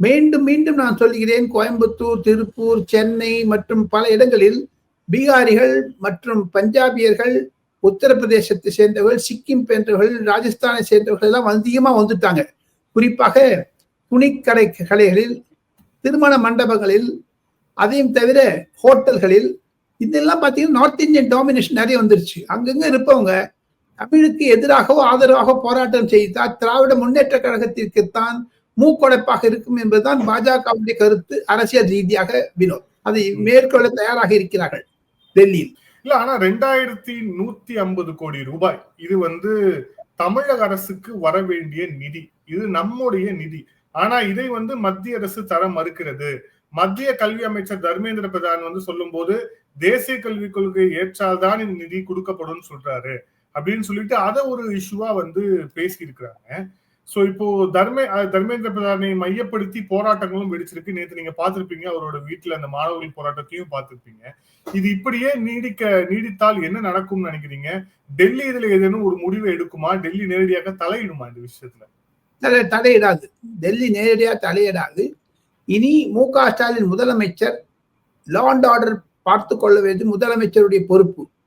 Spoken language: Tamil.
மீண்டும் மீண்டும் நான் சொல்கிறேன், கோயம்புத்தூர், திருப்பூர், சென்னை மற்றும் பல இடங்களில் பீகாரிகள் மற்றும் பஞ்சாபியர்கள், உத்தரப்பிரதேசத்தை சேர்ந்தவர்கள், சிக்கிம் சேர்ந்தவர்கள், ராஜஸ்தானை சேர்ந்தவர்கள் எல்லாம் அதிகமா வந்துட்டாங்க. குறிப்பாக கடைகளில், திருமண மண்டபங்களில், அதையும் தவிர ஹோட்டல்களில், இதெல்லாம் பார்த்தீங்கன்னா நார்த் இந்தியன் டாமினேஷன் நிறைய வந்துருச்சு. அங்கங்க இருப்பவங்க தமிழுக்கு எதிராகவோ ஆதரவாக போராட்டம் செய்தால் திராவிட முன்னேற்ற கழகத்திற்குத்தான் மூக்கொடைப்பாக இருக்கும் என்பதுதான் பாஜகவுடைய கருத்து. அரசியல் ரீதியாக வினோத் அதை மேற்கொள்ள தயாராக இருக்கிறார்கள் டெல்லியில். இல்ல, ஆனா 2150 கோடி ரூபாய் இது தமிழக அரசுக்கு வர வேண்டிய நிதி, இது நம்முடைய நிதி. ஆனா இதை மத்திய அரசு தர மறுக்கிறது. மத்திய கல்வி அமைச்சர் தர்மேந்திர பிரதான் சொல்லும் போது தேசிய கல்விக் கொள்கை ஏற்றால்தான் இந்த நிதி கொடுக்கப்படும் சொல்றாரு அப்படின்னு சொல்லிட்டு அதை ஒரு இஷ்யூவா பேசி இருக்கிறாங்க. சோ இப்போ தர்மேந்திர பிரதானை மையப்படுத்தி போராட்டங்களும் வெடிச்சிருக்கு. நேற்று நீங்க பார்த்திருப்பீங்க, அவரோட வீட்டுல அந்த மாணவர்கள் போராட்டத்தையும் பார்த்திருப்பீங்க. இது இப்படியே நீடித்தால் என்ன நடக்கும்னு நினைக்கிறீங்க? டெல்லி இதுல ஏதேனும் ஒரு முடிவை எடுக்குமா? டெல்லி நேரடியாக தலையிடுமா இந்த விஷயத்துல? தலையிடாது. டெல்லி நேரடியாக தலையிடாது. இனி மு.க. ஸ்டாலின் முதலமைச்சர் லா அண்ட் ஆர்டர் பார்த்து கொள்ள வேண்டிய முதலமைச்சருடைய பொறுப்பு.